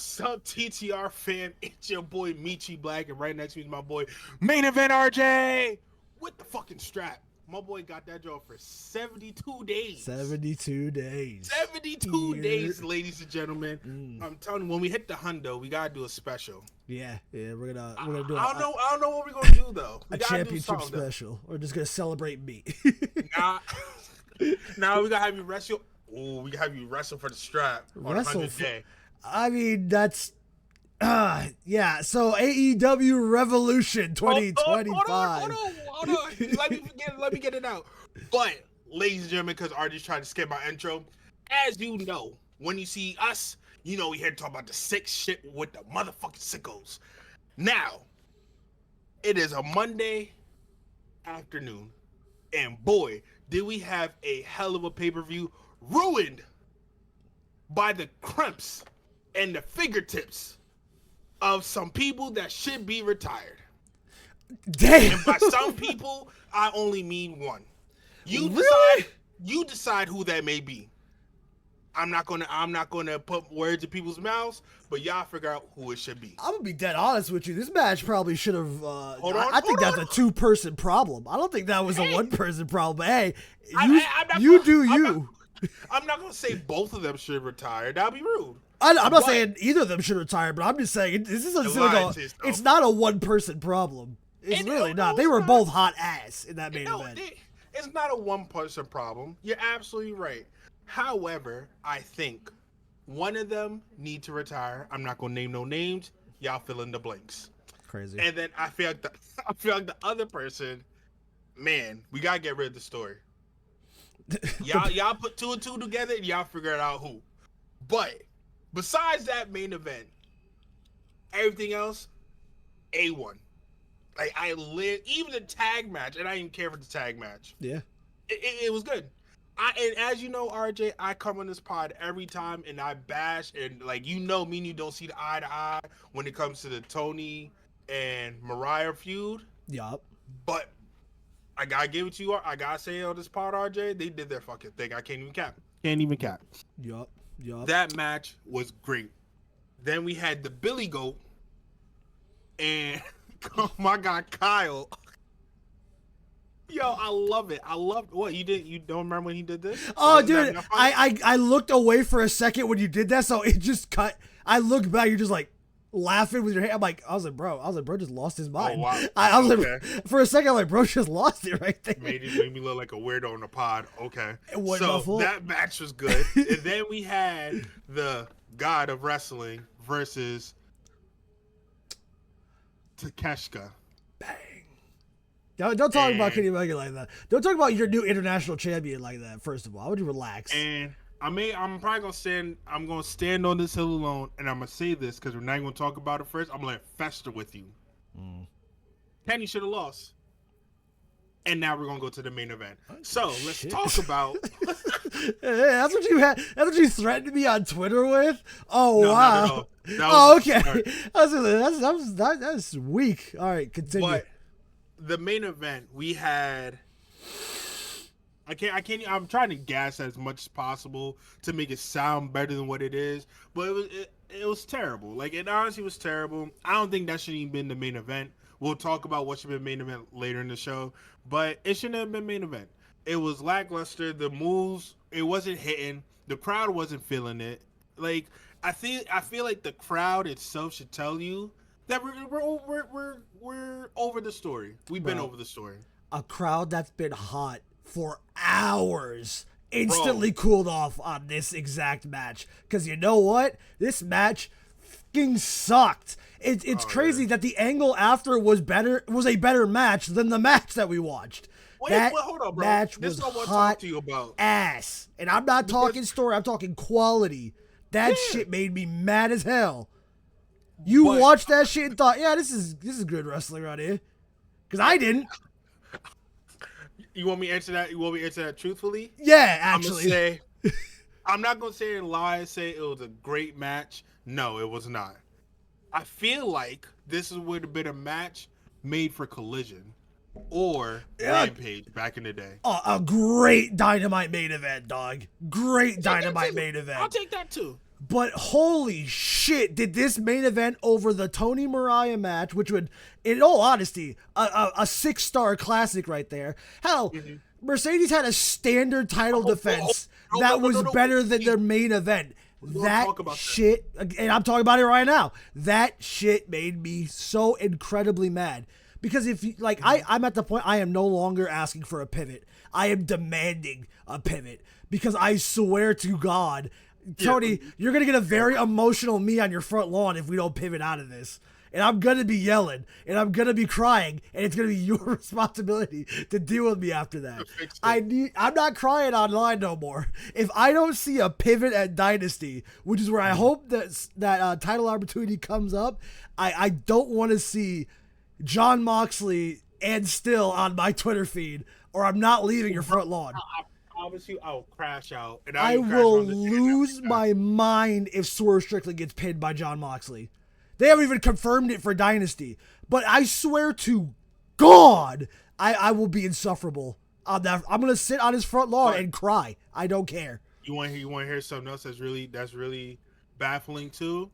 What's up, TTR fam? It's your boy Michi Black, and right next to me is my boy Main Event RJ with the fucking strap. My boy got that job for 72 days. 72 days. 72 days, ladies and gentlemen. I'm telling you, when we hit the hundo, we gotta do a special. Yeah, we're gonna do. I don't know what we're gonna do though. We a gotta championship do special. We're just gonna celebrate me. Now we gotta have you wrestle. Oh, we gotta have you wrestle for the strap on 100th day. I mean, that's yeah. So AEW Revolution 2025. Hold on. Let me get it out. But, ladies and gentlemen, because I just tried to skip my intro, as you know, when you see us, you know we here to talk about the sick shit with the motherfucking sickos. Now, it is a Monday afternoon, and boy, did we have a hell of a pay-per-view ruined by the crimps and the fingertips of some people that should be retired. Damn. And by some people, I only mean one. You decide who that may be. I'm not gonna put words in people's mouths, but y'all figure out who it should be. I'm gonna be dead honest with you. This match probably should have. I think hold that's on. a 2-person problem. I don't think that was a 1-person problem. But hey, I'm not gonna say both of them should retire. That'd be rude. I'm not saying either of them should retire, but I'm just saying this is it's not a 1-person problem. It's really not. They were both hot ass in that main event. It's not a 1-person problem. You're absolutely right. However, I think one of them need to retire. I'm not gonna name no names. Y'all fill in the blanks. Crazy. And then I feel like the other person, man, we gotta get rid of the story. Y'all put 2 and 2 together and y'all figure it out who. But besides that main event, everything else, A1. Like even the tag match, and I didn't care for the tag match. Yeah, it was good. And as you know, RJ, I come on this pod every time and I bash and me and you don't see the eye to eye when it comes to the Tony and Mariah feud. Yup. But I gotta give it to you. I gotta say on this pod, RJ, they did their fucking thing. I can't even cap. Yup. That match was great. Then we had the Billy Goat and oh my God, Kyle. Yo, I love it. What you did. You don't remember when he did this? Oh, dude, I looked away for a second when you did that, so it just cut. I looked back, you're just like laughing with your hand. I was like, bro, just lost his mind. Oh, wow. I was like, for a second, I'm like, bro, just lost it right there. Made me look like a weirdo in the pod. Okay. So that match was good. And then we had the God of Wrestling versus Takeshita. Bang. Don't talk about Kenny Omega like that. Don't talk about your new international champion like that, first of all. I would you relax? And I'm probably gonna stand on this hill alone, and I'm gonna say this because we're not gonna talk about it first. I'm gonna let it fester with you. Kenny should have lost. And now we're gonna go to the main event. So let's talk about. Hey, that's what you had. That's what you threatened me on Twitter with. Oh no, wow. No. Okay. That's weak. All right, continue. But the main event we had. I can't. I'm trying to gas as much as possible to make it sound better than what it is, but it was terrible. Like, it honestly was terrible. I don't think that should even been the main event. We'll talk about what should have been main event later in the show, but it shouldn't have been main event. It was lackluster. The moves, it wasn't hitting. The crowd wasn't feeling it. Like, I feel like the crowd itself should tell you that we're over the story. We've been over the story. A crowd that's been hot for hours instantly cooled off on this exact match. Because you know what? This match fucking sucked. It's crazy that the angle after was a better match than the match that we watched. Hold on, bro. Match this was is what I want to hot talk to you about. Ass. And I'm not talking story, I'm talking quality. That shit made me mad as hell. You watched that shit and thought, yeah, this is good wrestling right here. Because I didn't. You want me to answer that? You want me to answer that truthfully? Yeah, actually. I'm not gonna say and lie and say it was a great match. No, it was not. I feel like this would have been a match made for Collision or Rampage back in the day. A great Dynamite main event, dog. Great Dynamite main event. I'll take that too. But holy shit, did this main event over the Tony Mariah match, which would, in all honesty, a 6-star classic right there. Hell, Mercedes had a standard title defense that was better than their main event. That shit, and I'm talking about it right now, that shit made me so incredibly mad. Because if you, like, I'm at the point I am no longer asking for a pivot. I am demanding a pivot. Because I swear to God, Tony, you're going to get a very emotional me on your front lawn if we don't pivot out of this. And I'm going to be yelling, and I'm going to be crying, and it's going to be your responsibility to deal with me after that. I'm not crying online no more. If I don't see a pivot at Dynasty, which is where I hope that title opportunity comes up, I don't want to see Jon Moxley and Still on my Twitter feed, or I'm not leaving your front lawn. Obviously, I'll crash out. And I will lose my mind if Swerve Strickland gets pinned by Jon Moxley. They haven't even confirmed it for Dynasty. But I swear to God, I will be insufferable on that. I'm going to sit on his front lawn and cry. I don't care. You want to hear something else that's really baffling too?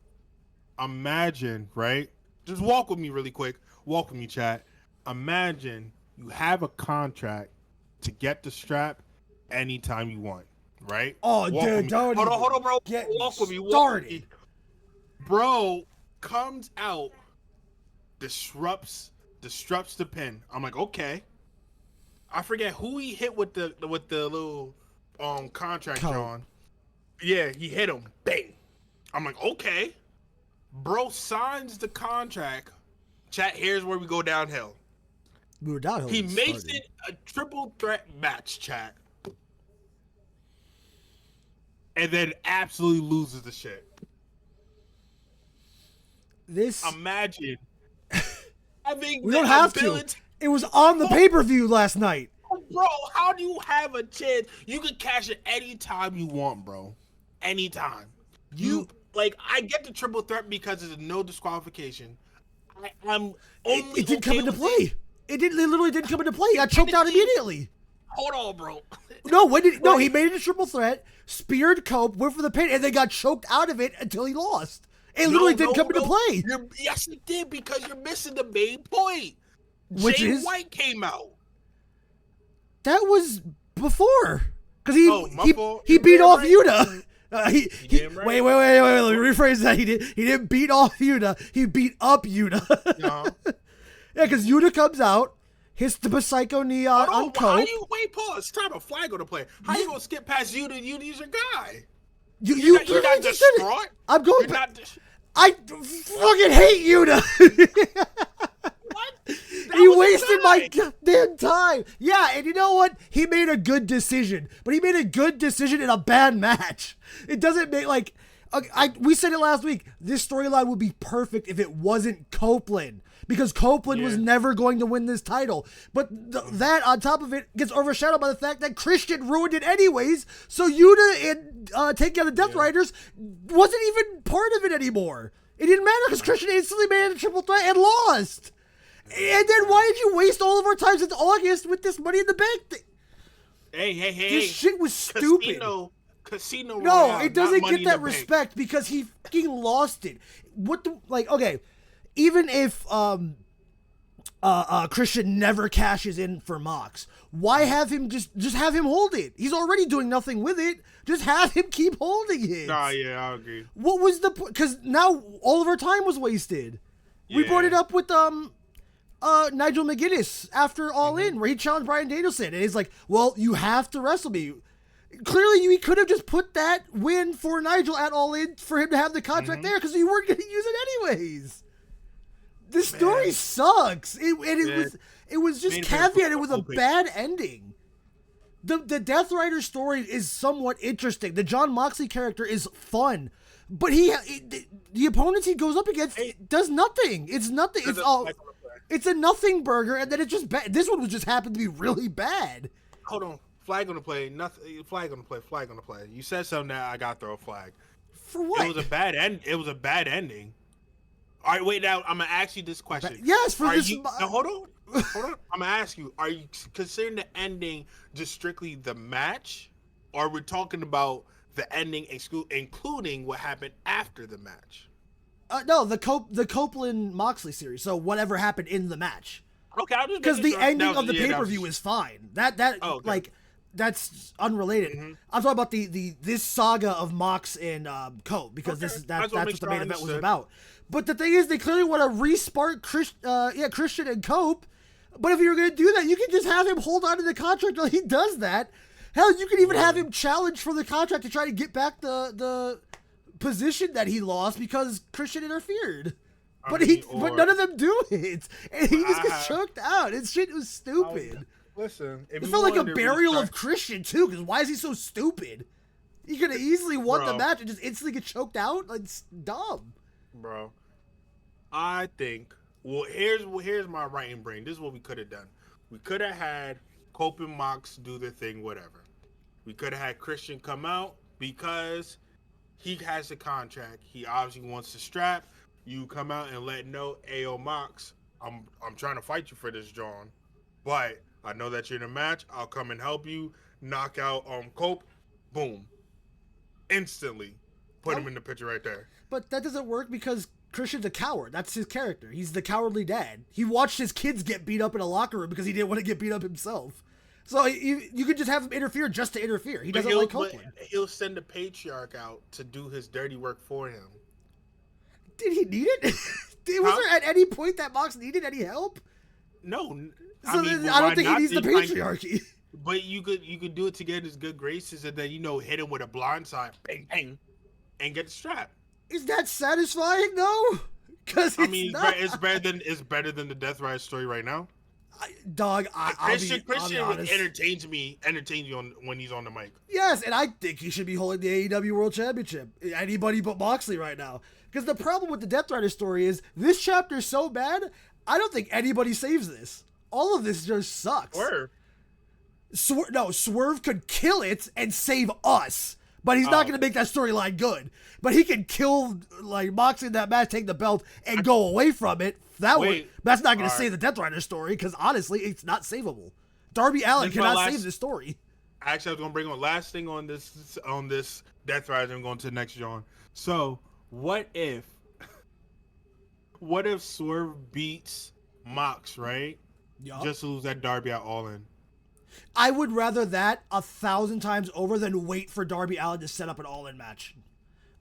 Imagine, right? Just walk with me really quick. Walk with me, chat. Imagine you have a contract to get the strap anytime you want, right? Oh, dude, don't hold on, bro. Walk with me. Bro comes out, disrupts the pin. I'm like, okay. I forget who he hit with the little contract on. Yeah, he hit him. Bang. I'm like, okay. Bro signs the contract. Chat, here's where we go downhill. We were downhill. He makes it a triple threat match, chat. And then absolutely loses the shit. Imagine having we don't have to. It was on the pay-per-view last night. Bro, how do you have a chance? You can cash it anytime you want, bro. Anytime. I get the triple threat because there's no disqualification. It didn't come into play. It literally didn't come into play. He got choked out immediately. Hold on, bro. He made it a triple threat, speared Cope, went for the pin, and then got choked out of it until he lost. It literally didn't come into play. Yes, it did, because you're missing the main point. Jay White came out. That was before. Because he beat off Yuta. Wait, let me rephrase that. He didn't beat off Yuta. He beat up Yuta. No. Yeah, because Yuta comes out, hits the Psycho knee on Cope. Pause. Time a flag on the play. How you gonna skip past Yuta? Yuta's your guy. You're not distraught? I'm going back. I fucking hate Yuta. What? He wasted my goddamn time. Yeah, and you know what? He made a good decision, but he made a good decision in a bad match. It doesn't make we said it last week. This storyline would be perfect if it wasn't Copeland, because Copeland was never going to win this title. But that on top of it gets overshadowed by the fact that Christian ruined it anyways. So Yuta and taking out the Death Riders wasn't even part of it anymore. It didn't matter because Christian instantly made it a triple threat and lost. And then why did you waste all of our time since August with this Money in the Bank thing? Hey. This shit was stupid. Casino Royale, no, it doesn't get that respect because he fucking lost it. Okay, even if Christian never cashes in for Mox, why have him just have him hold it? He's already doing nothing with it. Just have him keep holding it. Nah, yeah, I agree. What was because now all of our time was wasted. Yeah. We brought it up with Nigel McGuinness after All In, where he challenged Bryan Danielson, and he's like, well, you have to wrestle me. Clearly, you could have just put that win for Nigel at All In for him to have the contract there, because you weren't going to use it anyways. This story sucks. It was just caveated with a bad ending. The Death Rider story is somewhat interesting. The Jon Moxley character is fun, but the opponents he goes up against does nothing. It's nothing. It's a nothing burger, and then it's just bad. This one just happened to be really bad. Hold on. Flag on the play. Nothing. Flag on the play. Flag on the play. You said something that I got to throw a flag. For what? It was a bad end. It was a bad ending. All right, wait. Now I'm gonna ask you this question. Yes, for this. Now, hold on. I'm gonna ask you: are you considering the ending just strictly the match, or we're talking about the ending, including what happened after the match. No, the Copeland Moxley series. So whatever happened in the match. Okay, I'll just because the sure. ending of the pay-per-view is fine. Okay. That's unrelated. Mm-hmm. I'm talking about this saga of Mox and Cope because that's what the main event was about. But the thing is, they clearly want to respark Christian and Cope. But if you're going to do that, you can just have him hold on to the contract while he does that. Hell, you can even have him challenge for the contract to try to get back the position that he lost because Christian interfered. But none of them do it, and he just gets choked out. His shit was stupid. Listen, it felt like a burial of Christian too. Because why is he so stupid? He could have easily won the match and just instantly get choked out. Like, it's dumb, bro. I think. Well, here's my writing brain. This is what we could have done. We could have had Cope and Mox do their thing, whatever. We could have had Christian come out because he has the contract. He obviously wants the strap. You come out and let know, Ayo Mox, I'm trying to fight you for this, John. But I know that you're in a match. I'll come and help you. Knock out Cope. Boom. Instantly. Put him in the picture right there. But that doesn't work because Christian's a coward. That's his character. He's the cowardly dad. He watched his kids get beat up in a locker room because he didn't want to get beat up himself. So you could just have him interfere just to interfere. He doesn't like Copeland. He'll send the patriarch out to do his dirty work for him. Did he need it? Was there at any point that Mox needed any help? No. So I don't think he needs the patriarchy. But you could do it to get his good graces and then hit him with a blindside, bang, bang, and get the strap. Is that satisfying though? Because it's better than the Death Rider story right now. Christian entertains me when he's on the mic. Yes, and I think he should be holding the AEW World Championship. Anybody but Moxley right now. Because the problem with the Death Rider story is this chapter is so bad, I don't think anybody saves this. All of this just sucks. Swerve could kill it and save us, but he's not going to make that storyline good. But he can kill Moxley in that match, take the belt, and go away from it. That's not going to save the Death Rider story because honestly, it's not savable. Darby Allin cannot save this story. Actually, I was going to bring one last thing on this Death Rider and going to the next, John. So, what if Swerve beats Mox, right? Yup. Just to lose that Darby at All In. I would rather that 1,000 times over than wait for Darby Allin to set up an All In match.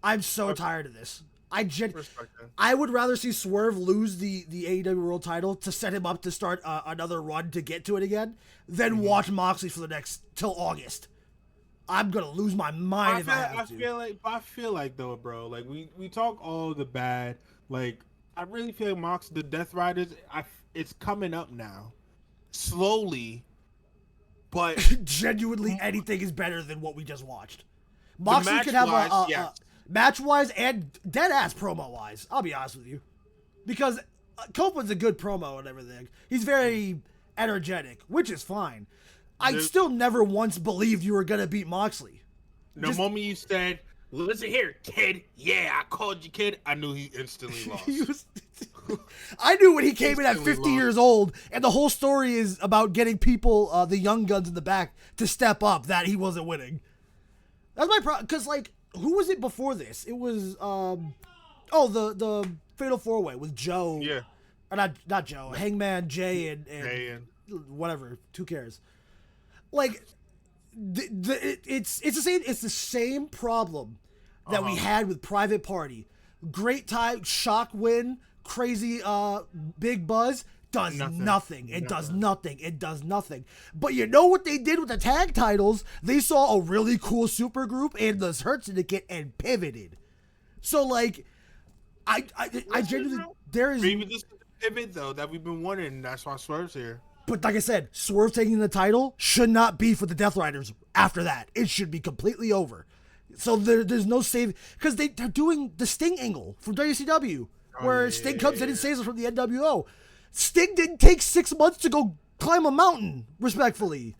I'm so tired of this. I would rather see Swerve lose the AEW World title to set him up to start another run to get to it again than watch Moxley for the next till August. I'm gonna lose my mind if I have to. I feel like though, bro. Like we talk all the bad. Like I really feel like the Death Riders. It's coming up now, slowly, but genuinely anything is better than what we just watched. Moxley could have a match-wise and dead-ass promo-wise. I'll be honest with you, because Copeland's a good promo and everything. He's very energetic, which is fine. I still never once believed you were going to beat Moxley. The moment you said, listen here, kid. Yeah, I called you kid. I knew he instantly lost. I knew when he came in at 50 years old, and the whole story is about getting people, the young guns in the back, to step up, that he wasn't winning. That's my problem. Because, who was it before this? It was, the Fatal 4-Way with Joe. Yeah. Or not Joe. Hangman, Jay, and whatever. Who cares? It's the same problem that we had with Private Party. Great time, shock win, crazy big buzz, does nothing. It does nothing. But you know what they did with the tag titles? They saw a really cool super group and the Hurt Syndicate and pivoted. So I genuinely maybe this is the pivot though that we've been wanting, and that's why Swerve's here. But like I said, Swerve taking the title should not be for the Death Riders after that. It should be completely over. So there's no save, because they're doing the Sting angle from WCW, where Sting comes in and saves us from the NWO. Sting didn't take 6 months to go climb a mountain, respectfully.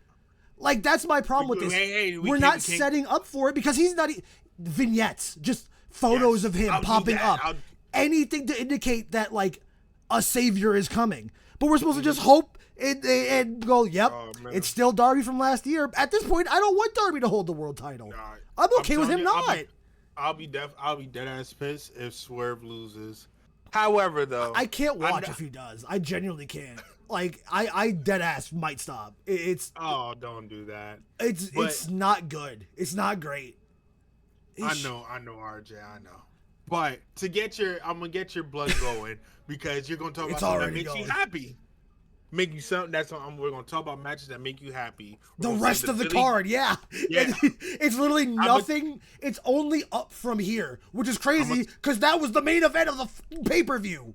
That's my problem with this. We're not setting up for it because he's not... vignettes, just photos of him popping up. Anything to indicate that, a savior is coming. But we're supposed to just hope And go, yep, it's still Darby from last year. At this point, I don't want Darby to hold the world title. Nah, I'm okay with him not. I'll be dead ass pissed if Swerve loses. However, though, I can't watch if he does. I genuinely can't. Like, I dead ass might stop. Oh, don't do that. It's not good. It's not great. I know, RJ, I know. But I'm gonna get your blood going because you're gonna talk about something that makes you happy. Make you something we're gonna talk about matches that make you happy. The rest of the card, yeah. It's literally nothing. It's only up from here, which is crazy because that was the main event of the pay-per-view.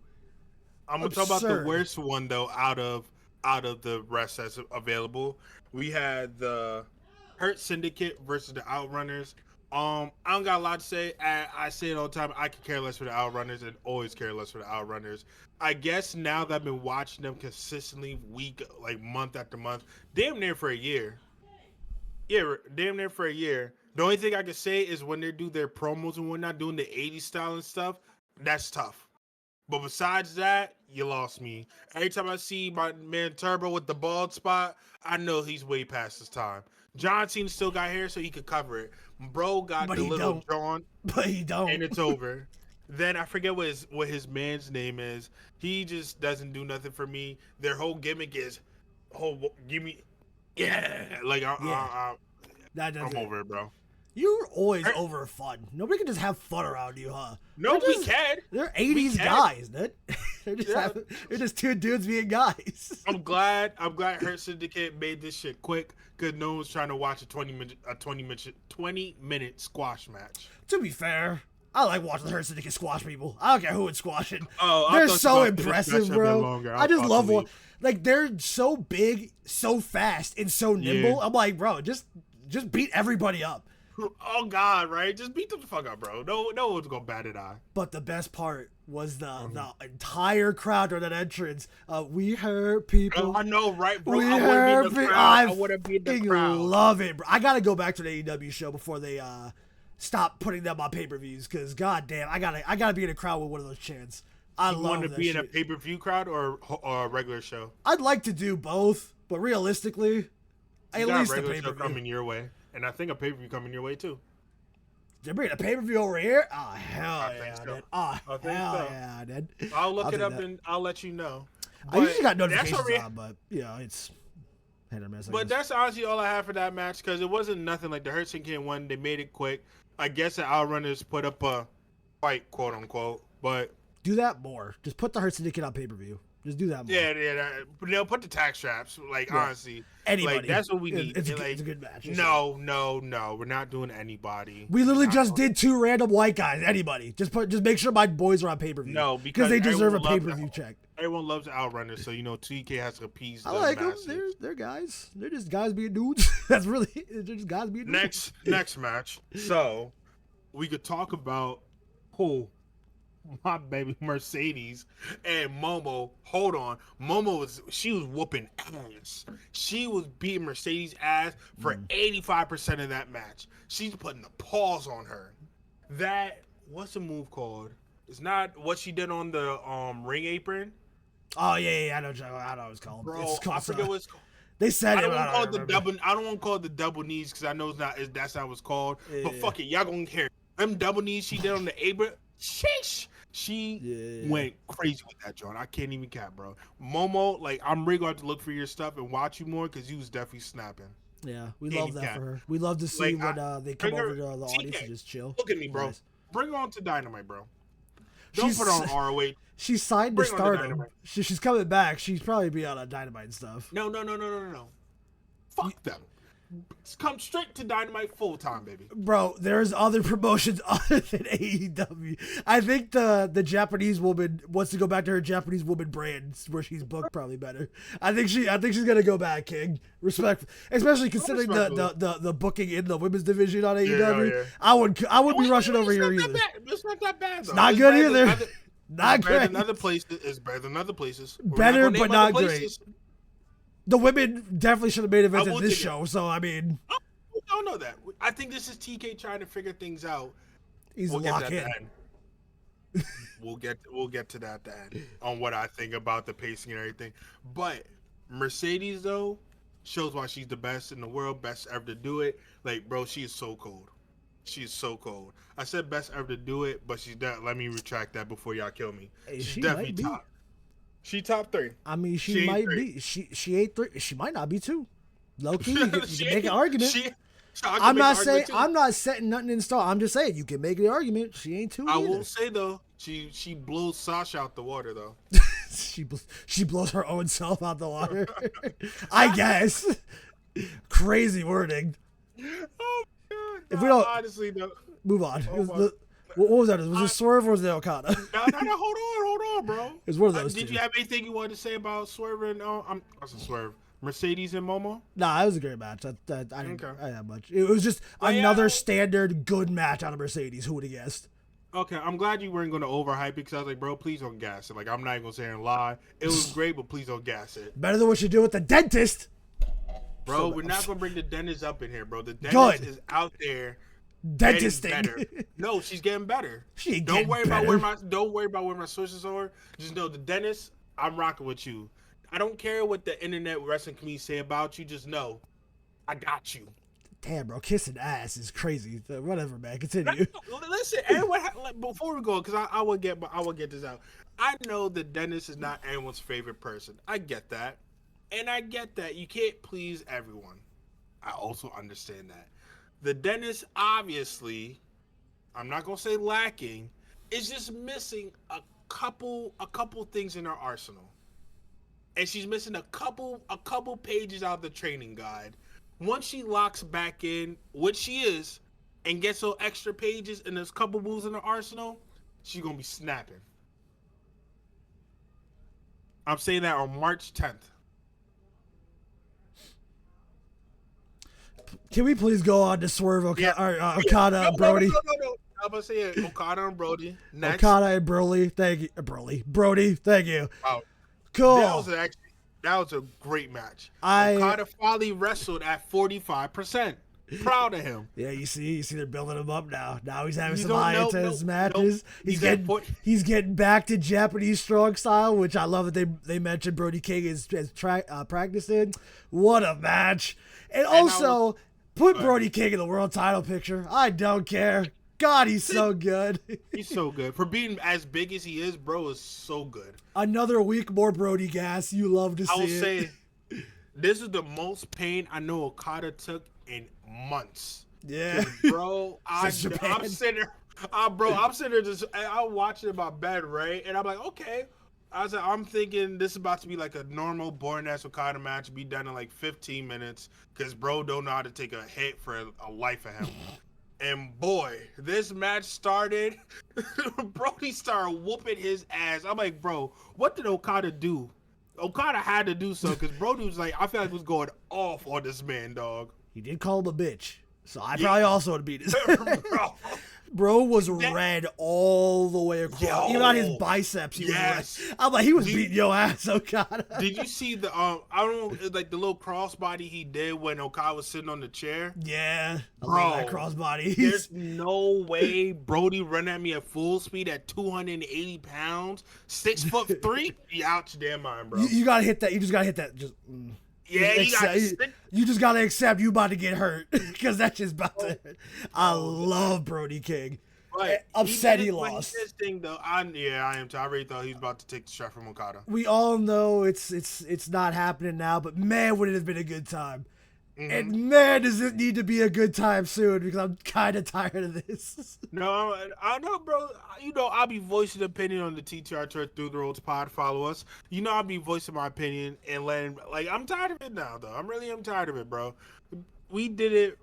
I'm gonna talk about the worst one though out of the rest that's available. We had the Hurt Syndicate versus the Outrunners. I don't got a lot to say. I say it all the time. I could care less for the Outrunners and always care less for the Outrunners. I guess now that I've been watching them consistently month after month, damn near for a year. Yeah, damn near for a year. The only thing I can say is when they do their promos and whatnot, doing the 80s style and stuff, that's tough. But besides that, you lost me. Every time I see my man Turbo with the bald spot, I know he's way past his time. John Cena still got hair, so he could cover it. Bro got the little John, but he don't, and it's over. Then I forget what his man's name is. He just doesn't do nothing for me. Their whole gimmick is, give me, I'm over it, bro. You're always over fun. Nobody can just have fun around you, huh? No, we can. They're 80s guys, dude. They're just two dudes being guys. I'm glad Hurt Syndicate made this shit quick because no one's trying to watch a 20 minute squash match. To be fair, I like watching the Hurt Syndicate squash people. I don't care who it's squashing. Oh, they're so impressive, bro. I just love what they're so big, so fast, and so nimble. Yeah. I'm like, bro, just beat everybody up. Oh God, right? Just beat them the fuck up, bro. No one's gonna bat an eye. But the best part was the entire crowd during that entrance. We hurt people. Oh, I know, right, bro? We hurt people. I want to be in the crowd. Love it, bro. I gotta go back to the AEW show before they stop putting them on pay-per-views. Because goddamn, I gotta be in a crowd with one of those chants. You want to be in a pay-per-view crowd or a regular show? I'd like to do both, but realistically, at least a pay-per-view coming your way. And I think a pay-per-view coming your way, too. They're bringing a pay-per-view over here? Oh, hell yeah, dude. Oh, hell yeah, dude. I'll look it up and I'll let you know. I usually got notifications on, but, it's hit or miss. But that's honestly all I have for that match because it wasn't nothing like the Hurt Syndicate one. They made it quick. I guess the Outrunners put up a fight, quote-unquote, but... Do that more. Just put the Hurt Syndicate on pay-per-view. Just do that more. Yeah. But they'll put the tax straps. Honestly. Anybody. That's what we need. It's a good match. No. We're not doing anybody. We literally just did two random white guys. Anybody. Just make sure my boys are on pay-per-view. No, because they deserve a pay-per-view check. Everyone loves Outrunners, so, TK has to appease the I like masses. them. They're guys. They're just guys being dudes. They're just guys being dudes. Next match. So, we could talk about my baby Mercedes and Momo. Hold on. Momo was whooping ass. She was beating Mercedes' ass for 85% of that match. She's putting the paws on her. What's the move called? It's not what she did on the ring apron. Oh yeah, I know what it's called. Bro, I forget what it's called. They said I don't want to call it the double knees because I know that's not what it's called. Yeah. But fuck it, y'all gonna hear them double knees she did on the apron. Sheesh. She went crazy with that, John. I can't even cap, bro. Momo, I'm really going to look for your stuff and watch you more because you was definitely snapping. Yeah, we love that for her. We love to see when they come over to the audience and just chill. Look at me, bro. Nice. Bring her on to Dynamite, bro. Don't put her on ROH. She signed to Stardom. She's coming back. She's probably be on a Dynamite and stuff. No. Fuck them. Come straight to Dynamite full time, baby. Bro, there's other promotions other than AEW. I think the Japanese woman wants to go back to her Japanese woman brand where she's booked probably better. I think she's gonna go back, King. Respect, especially considering the booking in the women's division on AEW. Yeah. I wouldn't be rushing over here either. It's not that bad though. It's not good either. Not great. Better than other places. It's better than other places. Better, but not great. The women definitely should have made events in this show, so I mean... I don't know that. I think this is TK trying to figure things out. He's locked in. We'll get to that then on what I think about the pacing and everything. But Mercedes though shows why she's the best in the world, best ever to do it. Like, bro, she is so cold. She is so cold. I said best ever to do it, but she's that. Let me retract that before y'all kill me. Hey, She's she definitely might be. top. She top 3. I mean, she She ain't might 3. be. She ain't 3. She might not be 2. Low key, you can make an argument. I'm I'm not setting nothing in stone. I'm just saying you can make the argument. She ain't 2 I either. will say though, she blows Sasha out the water though. she blows her own self out the water. I guess. Crazy wording. Oh my god! If we don't honestly though, move on. Oh What was that? Was it Swerve or was it Okada? no, hold on, bro. It was one of those Did two. you have anything you wanted to say about Swerve and I said Swerve, Mercedes and Momo? Nah, it was a great match. I didn't have much. It was just But another standard good match on a Mercedes. Who would have guessed? Okay, I'm glad you weren't going to overhype it because I was like, bro, please don't gas it. Like, I'm not even going to say and lie. It was great, but please don't gas it. Better than what you do with the dentist. Bro, we're not going to bring the dentist up in here, bro. The dentist is out there. Dentisting. Better. No, she's getting better. She ain't don't getting worry better. Don't worry about where my sources are. Just know the dentist, I'm rocking with you. I don't care what the internet wrestling community say about you. Just know, I got you. Damn, bro, kissing ass is crazy. Whatever, man. Continue. Listen, everyone. Before we go, because I will get this out. I know that Dennis is not anyone's favorite person. I get that, and I get that you can't please everyone. I also understand that. The dentist, obviously, I'm not gonna say lacking, is just missing a couple things in her arsenal, and she's missing a couple pages out of the training guide. Once she locks back in, which she is, and gets those extra pages and there's a couple moves in her arsenal, she's gonna be snapping. I'm saying that on March 10th. Can we please go on to Swerve Okada and Brody? No. I'm gonna say it. Okada and Brody. Next. Okada and Broly. Thank you. Brody. Thank you. Wow. Cool. That was a great match. Okada finally wrestled at 45%. Proud of him. Yeah, you see they're building him up now. Now he's having some high intense matches. He's getting back to Japanese strong style, which I love that they mentioned Brody King is practicing. What a match! And also put Brody King in the world title picture. I don't care. God, he's so good. He's so good. For being as big as he is, bro, is so good. Another week more Brody gas. You love to see it. I will say, this is the most pain I know Okada took in months. Yeah. Bro, I'm sitting there. I'm sitting there just, I'm watching in my bed, right? And I'm like, okay. I'm thinking this is about to be like a normal boring-ass Okada match, be done in like 15 minutes, because bro don't know how to take a hit for a life of him. And boy, this match started. Brody started whooping his ass. I'm like, bro, what did Okada do? Okada had to do so because Brody was like, I feel like he was going off on this man, dog. He did call him a bitch, so I probably also would beat his. Bro was red all the way across. Even on his biceps, he was red. I'm like, he was beating your ass, Okada. Did you see the I don't know, like the little crossbody he did when Okada was sitting on the chair? Yeah, bro, that crossbody. There's no way Brody run at me at full speed at 280 pounds, 6'3". You out your damn mind, bro. You gotta hit that. You just gotta hit that. Yeah, you just gotta accept you about to get hurt because that's just about to. I love Brody King. But upset he lost. His thing though, I am too. I really thought he was about to take the shot from Okada. We all know it's not happening now, but man, would it have been a good time. Mm-hmm. And man, does it need to be a good time soon because I'm kind of tired of this. No, I know, bro. You know, I'll be voicing an opinion on the TTR Thru The Ropes pod. Follow us. You know, I'll be voicing my opinion and letting, like, I'm tired of it now, though. I'm tired of it, bro. We did it.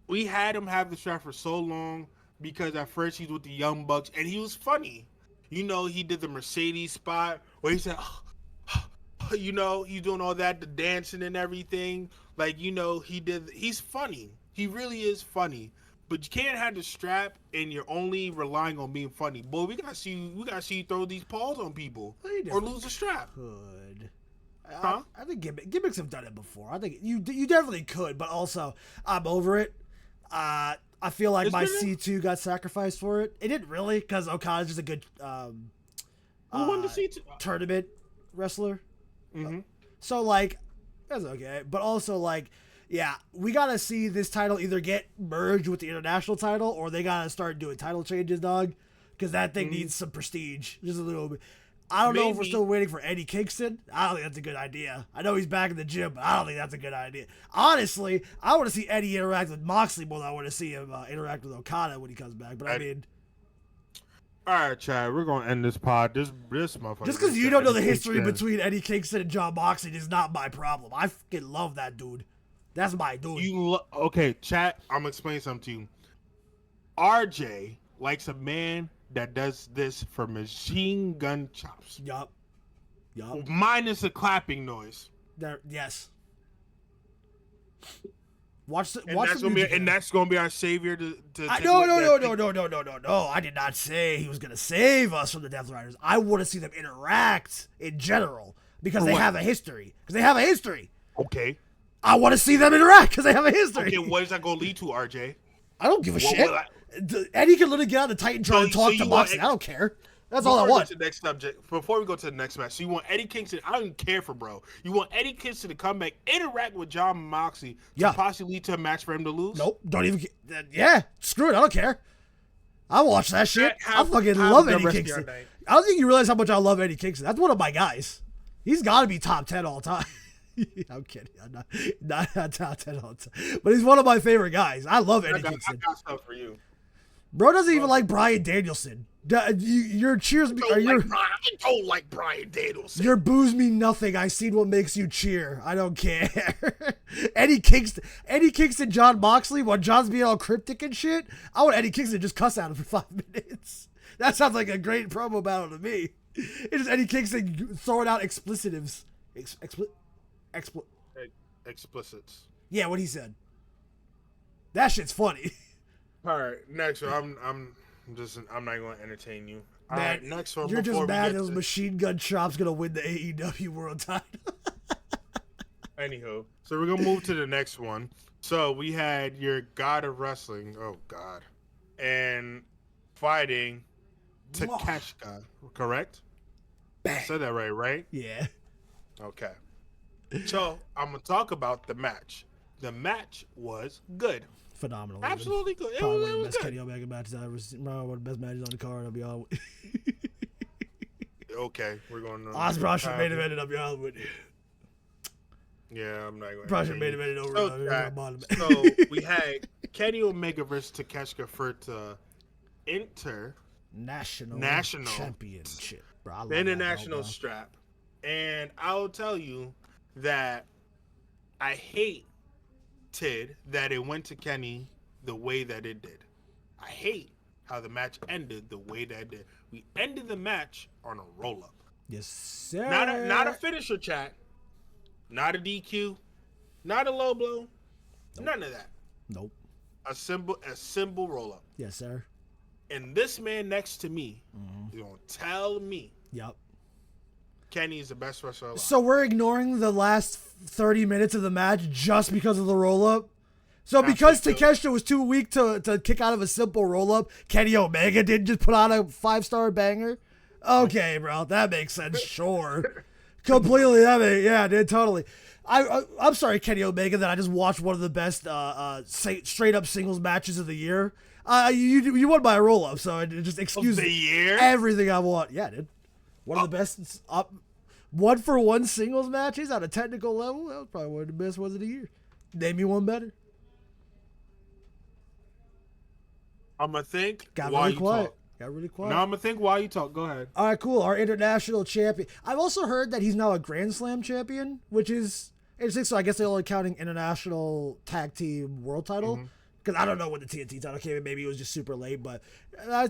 We had him have the shot for so long because at first he's with the Young Bucks and he was funny. You know, he did the Mercedes spot where he said, you know, he's doing all that, the dancing and everything. Like, you know, he's funny. He really is funny. But you can't have the strap and you're only relying on being funny. Boy, we gotta see you throw these paws on people or lose the strap. Could. Huh? I think gimmicks have done it before. I think you definitely could, but also I'm over it. I feel like my C2 got sacrificed for it. It didn't really, because Okada's just a good who won the C2 tournament wrestler. Mm-hmm. So like That's okay. But also, like, yeah, we got to see this title either get merged with the international title or they got to start doing title changes, dog. Because that thing needs some prestige. Just a little bit. I don't know if we're still waiting for Eddie Kingston. I don't think that's a good idea. I know he's back in the gym, but I don't think that's a good idea. Honestly, I want to see Eddie interact with Moxley more than I want to see him interact with Okada when he comes back. But I mean... All right, Chad, we're going to end this pod. This motherfucker. Just because you don't know the history between Eddie Kingston and John Moxley is not my problem. I fucking love that dude. That's my dude. Okay, Chad, I'm going to explain something to you. RJ likes a man that does this for machine gun chops. Yup. Minus the clapping noise. Yes. Watch the and that's gonna be our savior to No. I did not say he was gonna save us from the Death Riders. I want to see them interact in general because they have a history. Okay. I want to see them interact because they have a history. Okay, what is that gonna lead to, RJ? I don't give a shit. Eddie can literally get on the Titantron and talk to Moxley. I don't care. That's all I want. Before we go to the next match, so you want Eddie Kingston? I don't even care for bro. You want Eddie Kingston to come back, interact with John Moxley, to possibly lead to a match for him to lose? Nope, don't even. Yeah, screw it. I don't care. I watch that shit. I fucking love Eddie Kingston. I don't think you realize how much I love Eddie Kingston. That's one of my guys. He's got to be top 10 all time. I'm kidding. I'm not top 10 all time, but he's one of my favorite guys. I love Eddie Kingston. I got stuff for you. Bro doesn't even like Bryan Danielson. Your cheers me. I don't like Bryan Danielson. Your boos mean nothing. I seen what makes you cheer. I don't care. Eddie Kingston, John Moxley. While John's being all cryptic and shit, I want Eddie Kingston to just cuss at him for 5 minutes. That sounds like a great promo battle to me. It's just Eddie Kingston throwing out explicitives. Explicits. Yeah, what he said. That shit's funny. All right, next one. I'm not going to entertain you. All Man, right, next one. You're just mad those machine gun chops gonna win the AEW World Title. Anywho, so we're gonna move to the next one. So we had your God of Wrestling. Oh God, and fighting Takeshita. Correct? Bang. I said that right? Yeah. Okay. So I'm gonna talk about the match. The match was good. Phenomenal. Absolutely good. Probably one of the best good. Kenny Omega matches I've ever seen. One of the best matches on the card. I'll be honest with you. Okay, we're going to. Osprey should main event. I'll be honest with you. Yeah, I'm not going to. Probably should main event over. So we had Kenny Omega versus Takeshita for the National Championship. Bro, the international strap. And I'll tell you that I hated that it went to Kenny the way that it did. I hate how the match ended the way that it did. We ended the match on a roll-up. Yes, sir. Not a finisher, chat. Not a DQ. Not a low blow. Nope. None of that. Nope. A symbol roll-up. Yes, sir. And this man next to me is going to tell me Kenny is the best wrestler alive. So we're ignoring the last 30 minutes of the match just because of the roll-up? So because Takeshita was too weak to kick out of a simple roll-up, Kenny Omega didn't just put on a 5-star banger? Okay, bro. That makes sense. Sure. Completely. Dude, totally. I'm sorry, Kenny Omega, that I just watched one of the best straight-up singles matches of the year. You won by a roll-up, so it just excuse everything I want. Yeah, dude. One of the best one-for-one singles matches on a technical level. That was probably one of the best ones of the year. Name me one better. I'm going to think Got while really you quiet. talk. Got really quiet. No, I'm going to think while you talk. Go ahead. All right, cool. Our international champion. I've also heard that he's now a Grand Slam champion, which is interesting. So I guess they're only counting international tag team world title. Because I don't know when the TNT title came in. Maybe it was just super late, but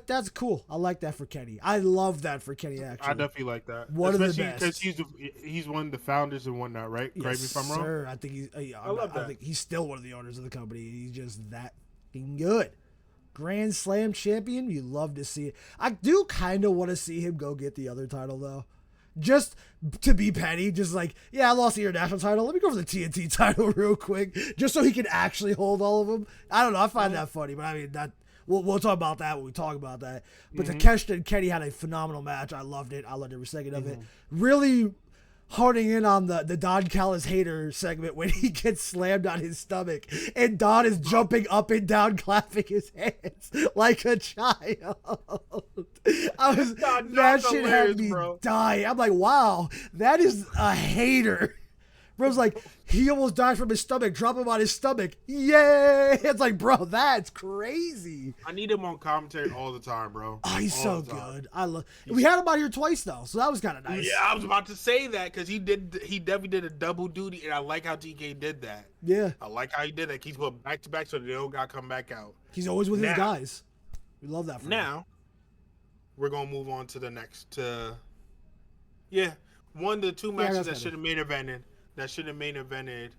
that's cool. I like that for Kenny. I love that for Kenny, actually. I definitely like that. One of the best. Because he's one of the founders and whatnot, right? Yes, correct me if I'm wrong. Sir. I think I think he's still one of the owners of the company. He's just that good. Grand Slam champion. You love to see it. I do kind of want to see him go get the other title, though. Just to be petty, just like, yeah, I lost the international title. Let me go for the TNT title real quick, just so he can actually hold all of them. I don't know. I find that funny, but I mean, that we'll talk about that when we talk about that. But Takeshita and Kenny had a phenomenal match. I loved it. I loved every second of it. Really honing in on the Don Callis hater segment when he gets slammed on his stomach and Don is jumping up and down, clapping his hands like a child. That shit had me dying. I'm like, wow, that is a hater. Bro's like, he almost died from his stomach. Drop him on his stomach. Yay! It's like, bro, that's crazy. I need him on commentary all the time, bro. Oh, he's so good. We had him out here twice though, so that was kind of nice. Yeah, I was about to say that because he definitely did a double duty, and I like how TK did that. Yeah, I like how he did that. He's put back to back, so they don't got to come back out. He's always with his guys. We love that. Now, we're gonna move on to the next. One of the two matches that should have main evented. That should have main evented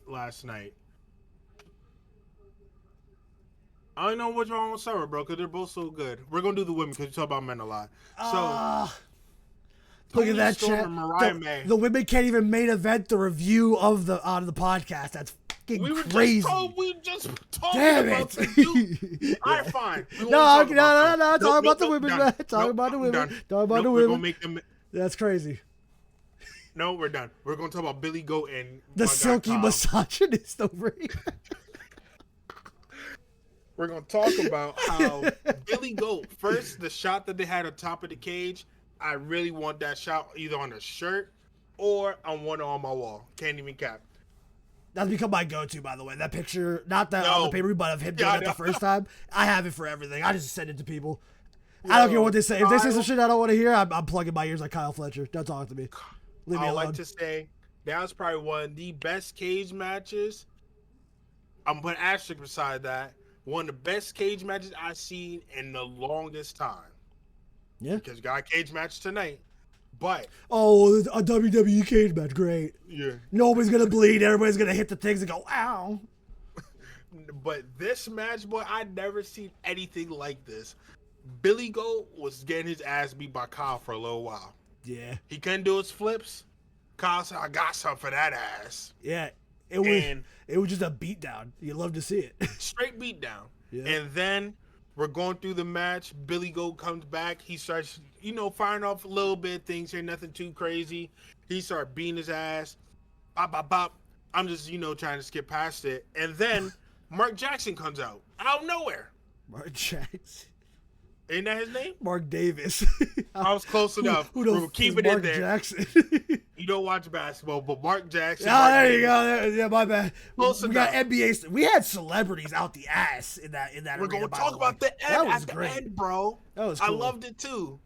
last night. I don't know which one was summer, bro, because they're both so good. We're gonna do the women because we talk about men a lot. So look at that chat. The women can't even main event the review of the podcast. That's fucking crazy. We just talked Damn about it. the All right, fine. No. Talk about the women, man. Talk about the women. Talk about the women. We're gonna make them. That's crazy. No, we're done. We're going to talk about Billy Goat and the silky misogynist over here. We're going to talk about how Billy Goat, first, the shot that they had on top of the cage, I really want that shot either on a shirt or on one on my wall. Can't even cap. That's become my go-to, by the way. That picture, not that on the paper, but of him doing it the first time. I have it for everything. I just send it to people. I don't care what they say. If they say some shit I don't want to hear, I'm plugging my ears like Kyle Fletcher. Don't talk to me. Leave me alone. I like to say that was probably one of the best cage matches. I'm putting asterisk beside that. One of the best cage matches I've seen in the longest time. Yeah. Because you got a cage match tonight. But a WWE cage match, great. Yeah. Nobody's gonna bleed, everybody's gonna hit the things and go, ow. But this match, boy, I'd never seen anything like this. Billy Goat was getting his ass beat by Kyle for a little while. Yeah. He couldn't do his flips. Kyle said, I got something for that ass. Yeah. It was just a beatdown. You love to see it. Straight beatdown. Yeah. And then we're going through the match. Billy Goat comes back. He starts, firing off a little bit of things here. Nothing too crazy. He starts beating his ass. Bop, bop, bop. I'm just, trying to skip past it. And then Mark Jackson comes out of nowhere. Mark Jackson. Ain't that his name? Mark Davis. I was close enough. Who keep it Mark in there. Jackson? You don't watch basketball, but Mark Jackson. There you go. Yeah, my bad. Close we enough. got NBA. We had celebrities out the ass in that. We're arena, gonna talk about the end. That was at great. The end, bro. That was cool. I loved it too.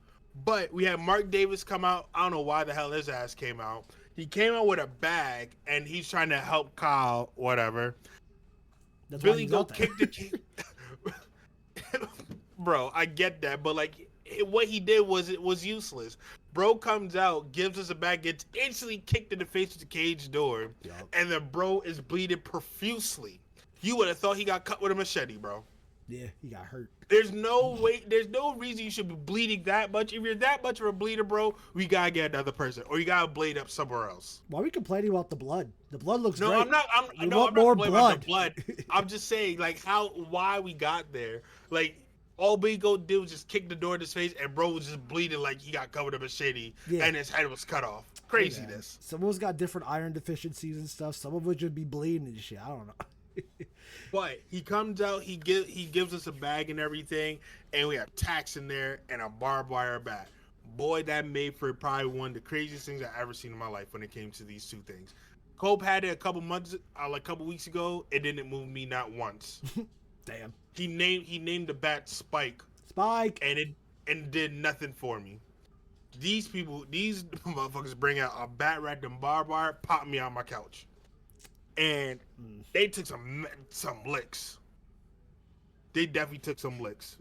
But we had Mark Davis come out. I don't know why the hell his ass came out. He came out with a bag and he's trying to help Kyle. Whatever. That's Billy go kick the kid. Bro, I get that, but what he did was useless. Bro comes out, gives us a bag, gets instantly kicked in the face with the cage door, and then bro is bleeding profusely. You would have thought he got cut with a machete, bro. Yeah, he got hurt. There's no reason you should be bleeding that much. If you're that much of a bleeder, bro, we gotta get another person, or you gotta bleed up somewhere else. Why are we complaining about the blood? The blood looks great. I'm not more complaining blood. about the blood. I'm just saying, why we got there. All Billy Goat did was just kick the door in his face, and bro was just bleeding like he got covered with a machete, and his head was cut off. Craziness. Yeah. Some of us got different iron deficiencies and stuff. Some of us just be bleeding and shit. I don't know. But he comes out, he gives us a bag and everything, and we have tacks in there and a barbed wire bat. Boy, that made for probably one of the craziest things I've ever seen in my life when it came to these two things. Cope had it a couple weeks ago. It didn't move me not once. Damn. He named the bat Spike. And it did nothing for me. These motherfuckers bring out a bat wrapped in barbed wire, pop me on my couch. And they took some licks. They definitely took some licks.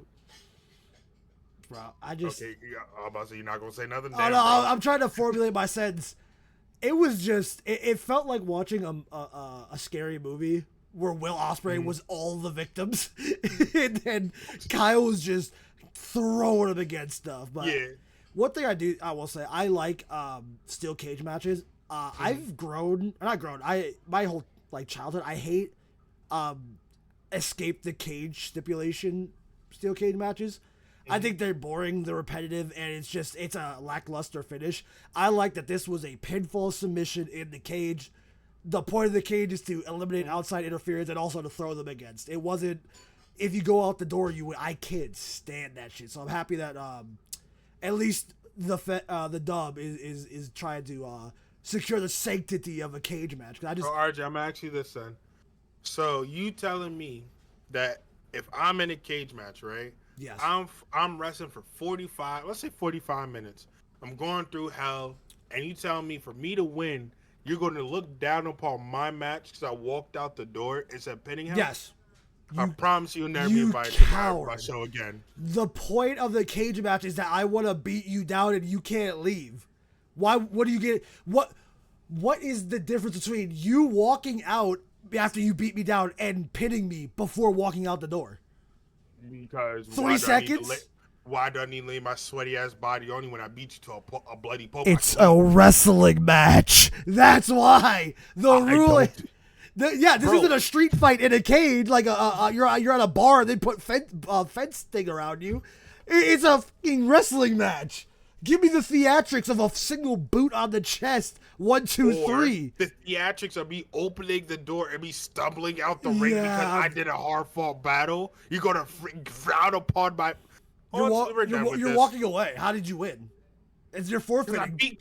Bro, I just... Okay, I'm about to say you're not going to say nothing. Oh, no, I'm trying to formulate my sentence. It was just... It felt like watching a scary movie where Will Ospreay was all the victims. And then Kyle was just throwing them against stuff. But one thing I will say, I like steel cage matches. I've grown... Not grown. My whole childhood, I hate escape the cage stipulation steel cage matches. I think they're boring, they're repetitive, and it's a lackluster finish. I like that this was a pinfall submission in the cage. The point of the cage is to eliminate outside interference and also to throw them against. It wasn't, if you go out the door, you win. I can't stand that shit. So I'm happy that at least the dub is trying to secure the sanctity of a cage match. RJ, I'm gonna ask you this then. So you telling me that if I'm in a cage match, right? Yes. I'm wrestling for 45 minutes. I'm going through hell, and you telling me for me to win, you're going to look down upon my match because I walked out the door instead of pinning him? Yes. I promise you'll never be invited to my show again. The point of the cage match is that I want to beat you down and you can't leave. Why? What do you get? What is the difference between you walking out after you beat me down and pinning me before walking out the door? Because 3 seconds? Why do I need to lay my sweaty ass body on you when I beat you to a bloody pulp? It's a wrestling match. That's why the rule. This isn't a street fight in a cage like you're at a bar and they put fence thing around you. It's a fucking wrestling match. Give me the theatrics of a single boot on the chest. 1, 2, 3. The theatrics of me opening the door and me stumbling out the ring because I did a hard fought battle. You're gonna frown upon my. You're walking away. How did you win? It's your forfeiting.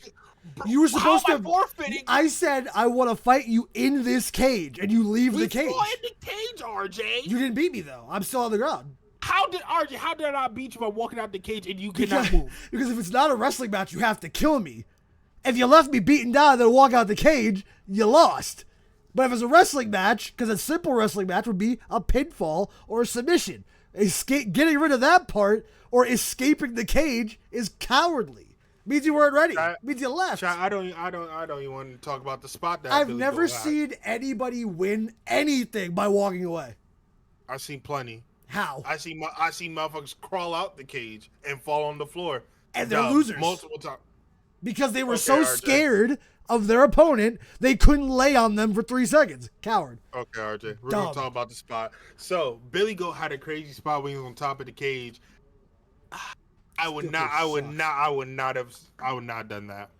You were supposed to. Forfeiting? I said I want to fight you in this cage, and you leave the cage. We fought in the cage, RJ. You didn't beat me though. I'm still on the ground. How did I beat you by walking out the cage and you cannot move? Because if it's not a wrestling match, you have to kill me. If you left me beaten down and then walk out the cage, you lost. But if it's a wrestling match, because a simple wrestling match would be a pinfall or a submission. Getting rid of that part or escaping the cage is cowardly. Means you weren't ready. Means you left. I don't even want to talk about the spot that I've never seen anybody win anything by walking away. I've seen plenty. How? I see motherfuckers crawl out the cage and fall on the floor. And they're losers. Multiple times. Because they were so scared of their opponent, they couldn't lay on them for 3 seconds. Coward. Okay, RJ. We're going to talk about the spot. So, Billy Goat had a crazy spot when he was on top of the cage. I would not have done that.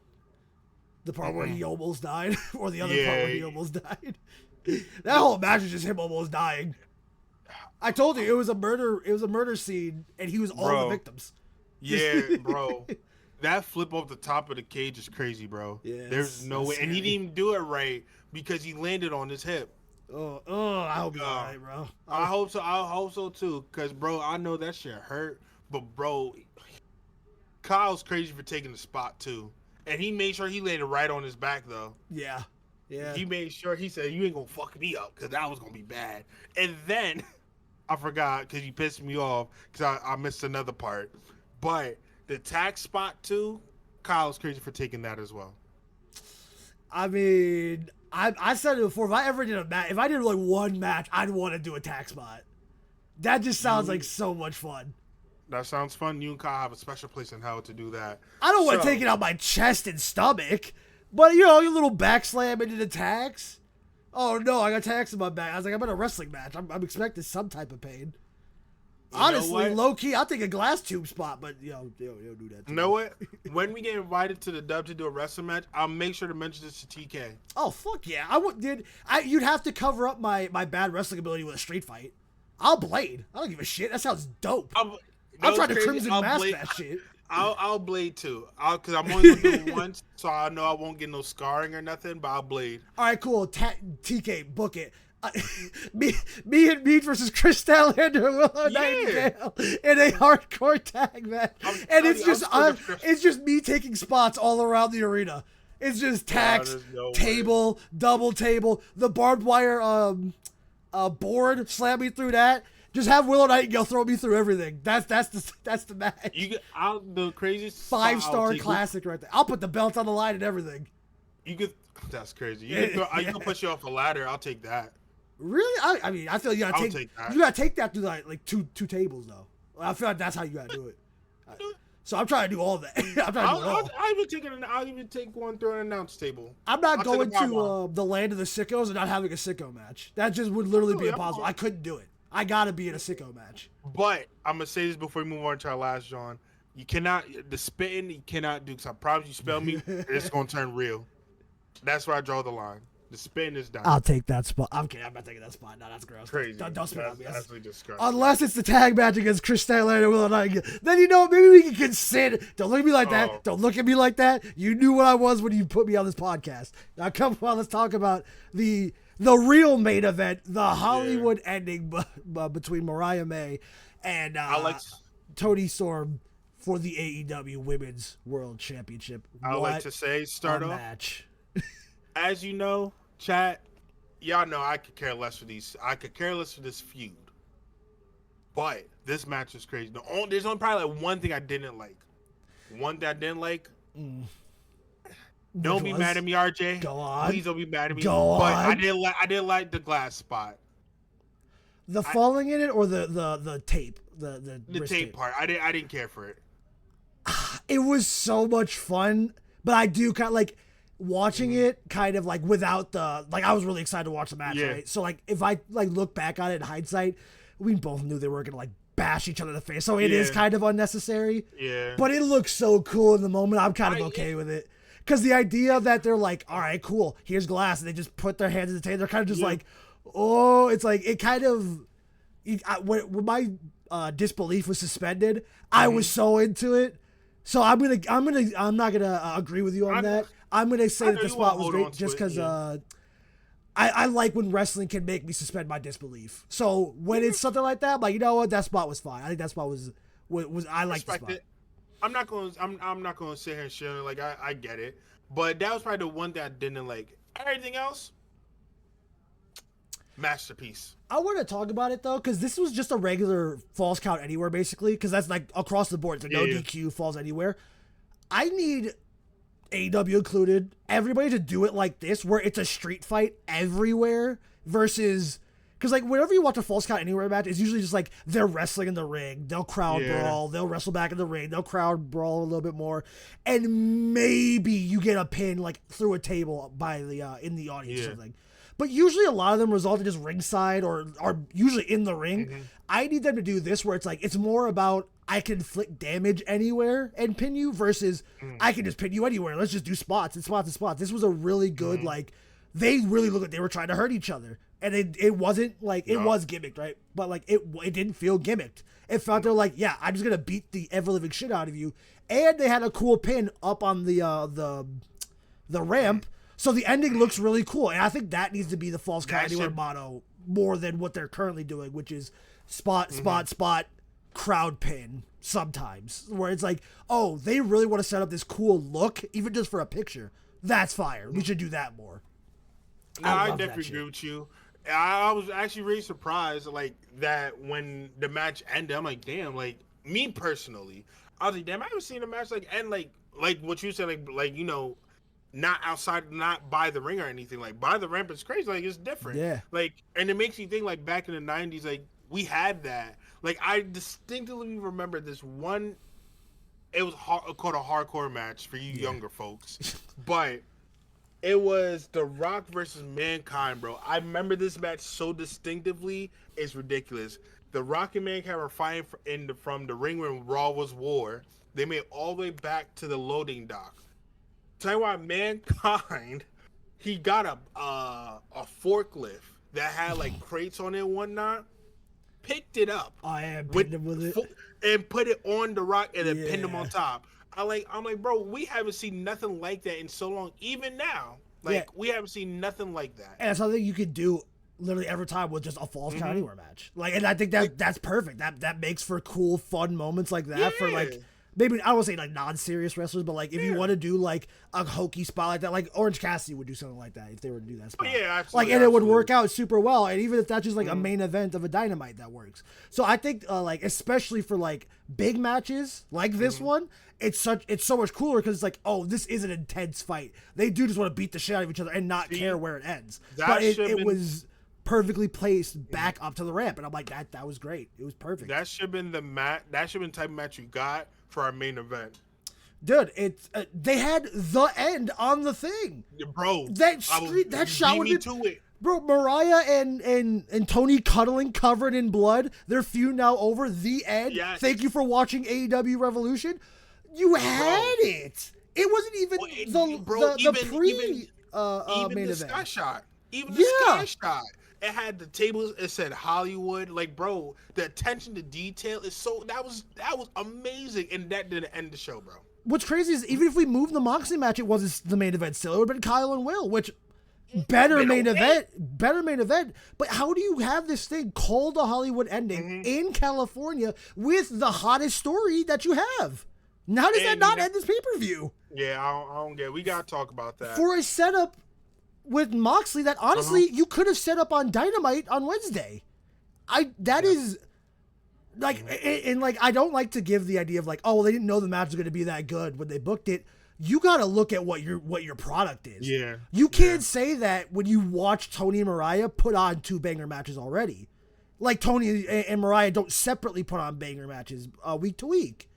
The part where he almost died? Or the other part where he almost died? That whole match was just him almost dying. I told you it was a murder scene and he was all the victims. Yeah, bro. That flip off the top of the cage is crazy, bro. Yeah, there's no way. And he didn't even do it right because he landed on his hip. I hope you're all right, bro. I hope so too. Cause bro, I know that shit hurt. But bro, Kyle's crazy for taking the spot too. And he made sure he laid it right on his back though. Yeah. Yeah. He made sure, he said, you ain't gonna fuck me up because that was gonna be bad. And then I forgot because you pissed me off because I missed another part. But the tag spot too, Kyle's crazy for taking that as well. I mean, I said it before. If I ever did if I did like one match, I'd want to do a tag spot. That just sounds like so much fun. That sounds fun. You and Kyle have a special place in hell to do that. I don't want to take it out my chest and stomach, but your little back slam into the tags. Oh no, I got tags in my back. I was like, I'm in a wrestling match. I'm expecting some type of pain. Honestly, low key, I'll take a glass tube spot, but don't do that. You know what? When we get invited to the dub to do a wrestling match, I'll make sure to mention this to TK. Oh fuck yeah! You'd have to cover up my bad wrestling ability with a street fight. I'll blade. I don't give a shit. That sounds dope. I'm trying to Crimson Mask that shit. I'll blade too. Because I'm only gonna do it once, so I know I won't get no scarring or nothing. But I'll blade. All right, cool. TK, book it. Me and Mead versus Chris Statlander and Willow Nightingale in a hardcore tag match, and it's just me taking spots all around the arena. It's just tags, table, double table, the barbed wire board, slam me through that. Just have Willow Nightingale throw me through everything. That's the match. The craziest 5-star classic right there. I'll put the belt on the line and everything. That's crazy. You can push you off a ladder. I'll take that. Really? I mean, I feel you gotta take that through like two tables though. I feel like that's how you gotta do it. So I'm trying to do all that. I'll even take one through an announce table. I'm not going to the land of the sickos and not having a sicko match. That just would literally be impossible. I couldn't do it. I gotta be in a sicko match. But I'm gonna say this before we move on to our last, John. You cannot the spitting. You cannot do. Cause I promise you, spell me, it's gonna turn real. That's where I draw the line. The spitting is done. I'll take that spot. I'm kidding. I'm not taking that spot. No, that's gross. Crazy. Don't spit on me. That's absolutely disgusting. Unless it's the tag match against Chris Statlander and Will Knight. Then you know maybe we can consider. Don't look at me like that. Don't look at me like that. You knew what I was when you put me on this podcast. Now come on, let's talk about the real main event, the Hollywood ending between Mariah May and Toni Storm for the AEW Women's World Championship. I like to say, start off match. As you know, chat, y'all know I could care less for these. I could care less for this feud. But this match was crazy. There's only probably like one thing I didn't like. One that I didn't like. Don't be mad at me, RJ. Go on. Please don't be mad at me. Go but on. I didn't like the glass spot. The falling in it or the tape? The tape part. I didn't care for it. It was so much fun, but I do kind of like watching it kind of like without the like I was really excited to watch the match, right? So like if I like look back on it in hindsight, we both knew they were gonna like bash each other in the face. So it is kind of unnecessary. Yeah. But it looks so cool in the moment. I'm kind of okay with it. Because the idea that they're like, all right, cool, here's glass, and they just put their hands in the table, they're kind of just like, oh, it's like, it kind of, when my disbelief was suspended, I was so into it. So I'm not gonna agree with you on that. I'm gonna say that the spot was great just because I like when wrestling can make me suspend my disbelief. So when it's something like that, I'm like, you know what, that spot was fine. I think that spot was I like the spot. I'm not gonna sit here and shit. Like I get it, but that was probably the one that I didn't like. Everything else, masterpiece. I want to talk about it though, because this was just a regular falls count anywhere, basically, because that's like across the board. It's like no DQ, falls anywhere. I need AEW included, everybody to do it like this, where it's a street fight everywhere versus. Because, like, whenever you watch a falls count anywhere match, it's usually just, like, they're wrestling in the ring. They'll crowd brawl. They'll wrestle back in the ring. They'll crowd brawl a little bit more. And maybe you get a pin, like, through a table by the in the audience or something. But usually a lot of them result in just ringside or are usually in the ring. I need them to do this where it's, like, it's more about I can inflict damage anywhere and pin you versus I can just pin you anywhere. Let's just do spots and spots and spots. This was a really good, like, they really looked like they were trying to hurt each other. And it wasn't like it was gimmicked, right? But like it didn't feel gimmicked. It felt they're like, yeah, I'm just gonna beat the ever living shit out of you. And they had a cool pin up on the ramp, so the ending looks really cool. And I think that needs to be the falls count anywhere motto more than what they're currently doing, which is spot, crowd pin. Sometimes where it's like, oh, they really want to set up this cool look, even just for a picture. That's fire. We should do that more. No, I definitely agree with you. I was actually really surprised, like, that when the match ended, I'm like, damn, like, me personally, I was like, damn, I haven't seen a match, like, end, like what you said, like, you know, not outside, not by the ring or anything, like, by the ramp, it's crazy, like, it's different. Yeah. Like, and it makes you think, like, back in the 90s, like, we had that. Like, I distinctly remember this one, it was called a hardcore match for you younger folks, but it was The Rock versus Mankind, bro. I remember this match so distinctively. It's ridiculous. The Rock and Mankind were fighting from the ring when Raw was war. They made it all the way back to the loading dock. Tell you what, Mankind, he got a forklift that had like crates on it and whatnot. Picked it up. I am pinned him with it. And put it on The Rock and then pinned him on top. I'm like, bro, we haven't seen nothing like that in so long. Even now, we haven't seen nothing like that. And it's something you could do literally every time with just a falls count anywhere match. Like, and I think that's perfect. That makes for cool, fun moments like that for like maybe I don't want to say like non-serious wrestlers, but like if you want to do like a hokey spot like that, like Orange Cassidy would do something like that if they were to do that spot. Yeah, absolutely. Like, and it would work out super well. And even if that's just like a main event of a Dynamite, that works. So I think like especially for like big matches like this one. It's so much cooler because it's like, oh, this is an intense fight. They do just want to beat the shit out of each other and not care where it ends. But it was perfectly placed back up to the ramp, and I'm like, that was great. It was perfect. That should have been that should have been the type of match you got for our main event. Dude, they had the end on the thing, bro. That shot would be Bro, Mariah and Tony cuddling, covered in blood. Their feud now over. The end. Yes. Thank you for watching AEW Revolution. You had it. It wasn't even the pre even main the event. sky shot. Even the sky shot. It had the tables. It said Hollywood. Like, bro, the attention to detail is so. That was amazing, and that didn't end the show, bro. What's crazy is even if we moved the Moxley match, it wasn't the main event still. It would have been Kyle and Will, which better main event. But how do you have this thing called a Hollywood ending in California with the hottest story that you have? How does that not end this pay-per-view? Yeah, I don't get it. We got to talk about that. For a setup with Moxley that honestly you could have set up on Dynamite on Wednesday. Is like, and like, I don't like to give the idea of like, oh, well, they didn't know the match was going to be that good when they booked it. You got to look at what your product is. Yeah. You can't say that when you watch Tony and Mariah put on 2 banger matches already. Like Tony and Mariah don't separately put on banger matches week to week.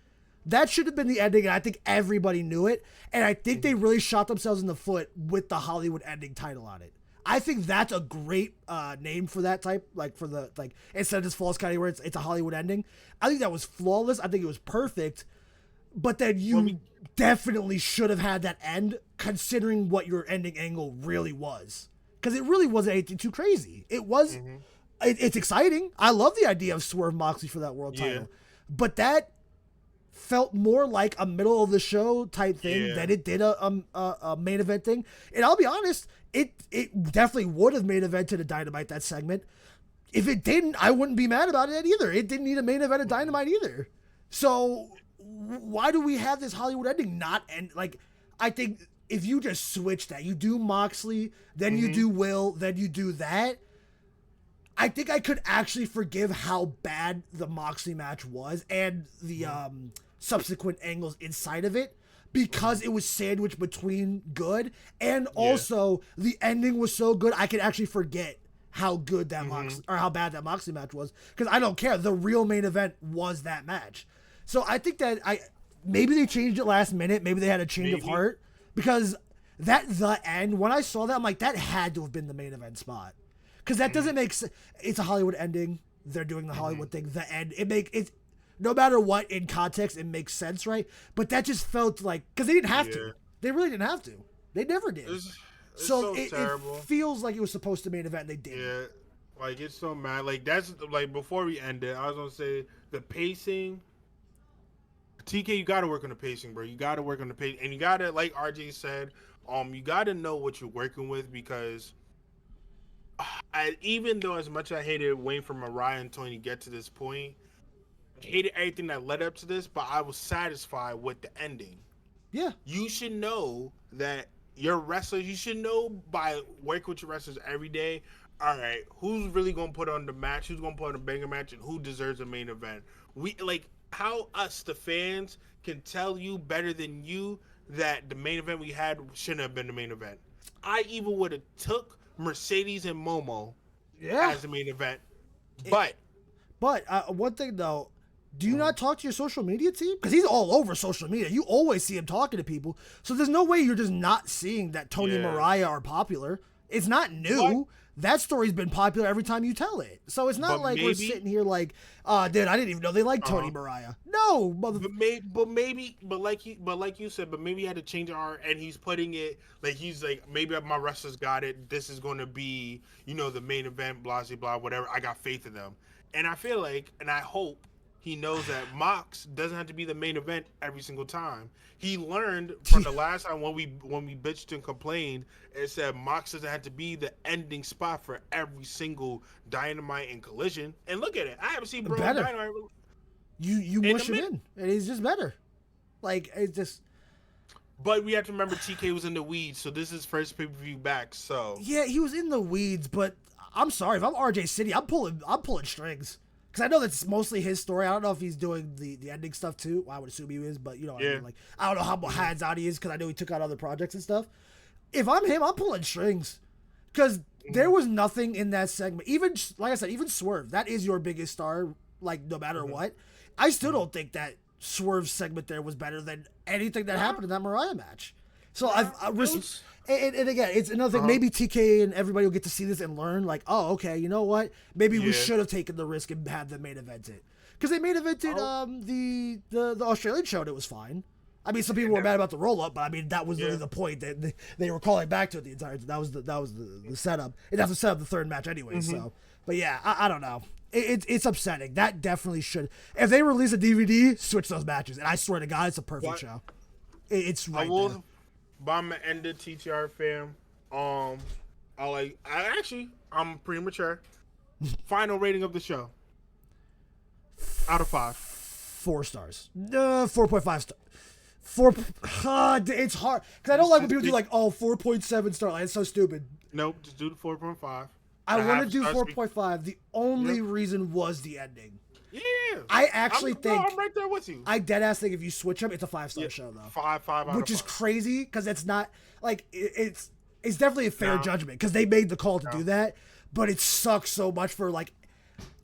That should have been the ending, and I think everybody knew it. And I think they really shot themselves in the foot with the Hollywood ending title on it. I think that's a great name for that type, like for the like instead of just false count where it's a Hollywood ending. I think that was flawless. I think it was perfect. But then you definitely should have had that end, considering what your ending angle really was, because it really wasn't anything too crazy. It was, it's exciting. I love the idea of Swerve Moxley for that world title, but that felt more like a middle of the show type thing than it did a main event thing. And I'll be honest, it definitely would have main evented a Dynamite, that segment. If it didn't, I wouldn't be mad about it either. It didn't need a main event of Dynamite either. So why do we have this Hollywood ending not end? Like, I think if you just switch that, you do Moxley, then you do Will, then you do that, I think I could actually forgive how bad the Moxley match was and the subsequent angles inside of it, because it was sandwiched between good, and also the ending was so good I could actually forget how good that Moxley, or how bad that Moxley match was, because I don't care. The real main event was that match. So I think that maybe they changed it last minute. Maybe they had a change of heart, because the end, when I saw that, I'm like, that had to have been the main event spot. Because that doesn't make sense. It's a Hollywood ending. They're doing the Hollywood thing. The end. It no matter what in context, it makes sense, right? But that just felt like, because they didn't have to. They really didn't have to. They never did. It's so it feels like it was supposed to main event. And they did. Yeah, like it's so mad. Like that's like before we end it, I was gonna say the pacing. TK, you gotta work on the pacing, bro. You gotta work on the pacing, and you gotta, like RJ said, you gotta know what you're working with, because. Even though as much as I hated waiting for Mariah and Tony to get to this point, I hated everything that led up to this, but I was satisfied with the ending. Yeah. You should know that your wrestlers, you should know by working with your wrestlers every day, all right, who's really going to put on the match, who's going to put on the banger match, and who deserves a main event. We, like, how us, the fans, can tell you better than you that the main event we had shouldn't have been the main event. I even would have took Mercedes and Momo as the main event. But one thing though, do you not talk to your social media team? Because he's all over social media. You always see him talking to people. So there's no way you're just not seeing that Tony and Mariah are popular. It's not new. That story's been popular every time you tell it. So it's not like we're sitting here like, dude, I didn't even know they like Tony Mariah. No, but like you said, but maybe he had to change our, and he's putting it like he's like, maybe my wrestlers got it. This is going to be, the main event, blah blah blah, whatever. I got faith in them, and I feel like, and I hope he knows that Mox doesn't have to be the main event every single time. He learned from the last time when we bitched and complained, it said Mox doesn't have to be the ending spot for every single Dynamite and Collision. And look at it. I haven't seen Braun Dynamite. You mush him in, and he's just better. Like, it's just. But we have to remember TK was in the weeds, so this is first pay-per-view back. So yeah, he was in the weeds, but I'm sorry, if I'm RJ City, I'm pulling strings. Because I know that's mostly his story. I don't know if he's doing the ending stuff too. Well, I would assume he is, but you know what I mean? Like, I don't know how hands-on he is, because I know he took out other projects and stuff. If I'm him, I'm pulling strings. Because there was nothing in that segment. Even, like I said, even Swerve, that is your biggest star, like, no matter what. I still don't think that Swerve segment there was better than anything that happened in that Mariah match. So and again, it's another thing. Maybe TK and everybody will get to see this and learn. Like, oh, okay, you know what? Maybe we should have taken the risk and had the main event it, because they main evented the Australian show and it was fine. I mean, some people were mad about the roll up, but I mean that was really the point that they were calling back to it the entire time. That was the setup, and that's the setup the third match anyway. So, but yeah, I don't know. It's upsetting. That definitely should. If they release a DVD, switch those matches, and I swear to God, it's a perfect show. It's right there. But I'm gonna end it, TTR fam. I'm premature. Final rating of the show. Out of 5. 4 stars. 4.5 stars. 4. It's hard because I don't like when people do like 4.7 star. Like, it's so stupid. Nope, just do the 4.5. I want to do 4.5. The only reason was the ending. Yeah, I actually think I'm right there with you. I deadass think if you switch them, it's a 5-star show though. 5 out which of is 5. crazy because it's not like it's definitely a fair judgment because they made the call to do that, but it sucks so much for like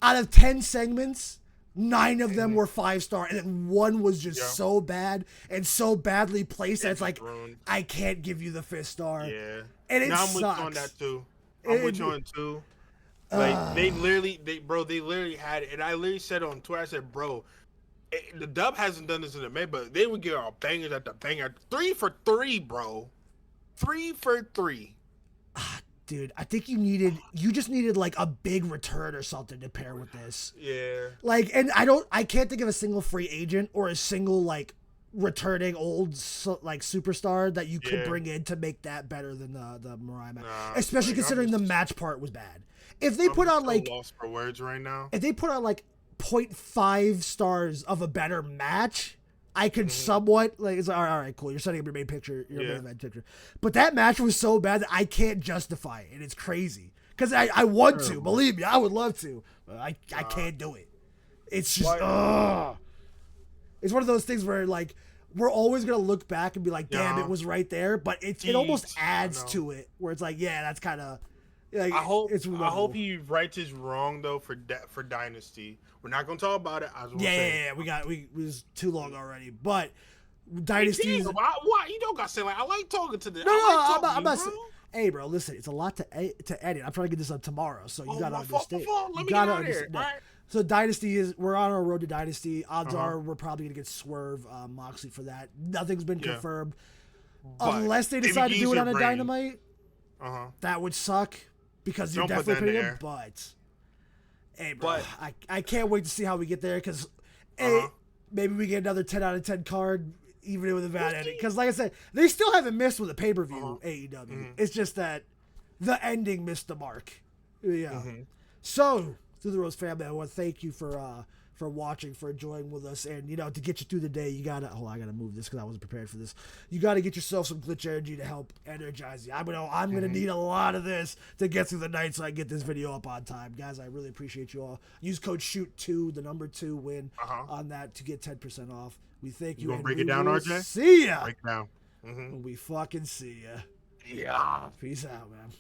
out of 10 segments. 9 of them were 5-star, and then 1 was just so bad and so badly placed that it's like I can't give you the 5th star. Yeah, and it sucks. I'm with you on that too. I'm with you on 2. Like they literally had it, and I literally said on Twitter, I said, bro, the dub hasn't done this in a minute, but they would get our bangers at the banger. 3 for 3, bro. 3 for 3. Dude, I think you just needed like a big return or something to pair with this. Yeah. Like, and I can't think of a single free agent or a single like returning old like superstar that you could bring in to make that better than the Mariah match. Especially considering the match part was bad. If they put on like lost for words right now. If they put on like 0.5 stars of a better match, I could somewhat like it's all right, cool. You're setting up your main picture, your main event picture. But that match was so bad that I can't justify it, and it's crazy. Because I want to, believe me, I would love to, but I can't do it. It's just it's one of those things where like we're always gonna look back and be like, damn, it was right there, but it almost adds to it where it's like, yeah, that's kind of. Like, I hope he writes his wrong though for Dynasty. We're not gonna talk about it. We was too long already, but Dynasty. Why you don't gotta say like I like talking to this. I'm not. Hey, bro, listen, it's a lot to edit. I'm trying to get this up tomorrow, so you gotta understand. Let me get out here. Right. So Dynasty we're on our road to Dynasty. Odds are we're probably gonna get Swerve Moxley for that. Nothing's been confirmed, unless they decide to do it on a Dynamite. That would suck. Because you're definitely putting it, but hey, bro, I can't wait to see how we get there. Because maybe we get another 10 out of 10 card, even with a bad ending. Because like I said, they still haven't missed with a pay-per-view AEW. It's just that the ending missed the mark. Yeah. So, Thru The Ropes family, I want to thank you for watching, for enjoying with us, and to get you through the day, you gotta. Hold on, I gotta move this because I wasn't prepared for this. You gotta get yourself some Glytch energy to help energize you. I'm gonna need a lot of this to get through the night, so I get this video up on time, guys. I really appreciate you all. Use code SHOOT2, the number 2 win on that to get 10% off. We thank you. You gonna break it down, RJ? See ya. Break it down. We fucking see ya. Yeah. Peace out, man.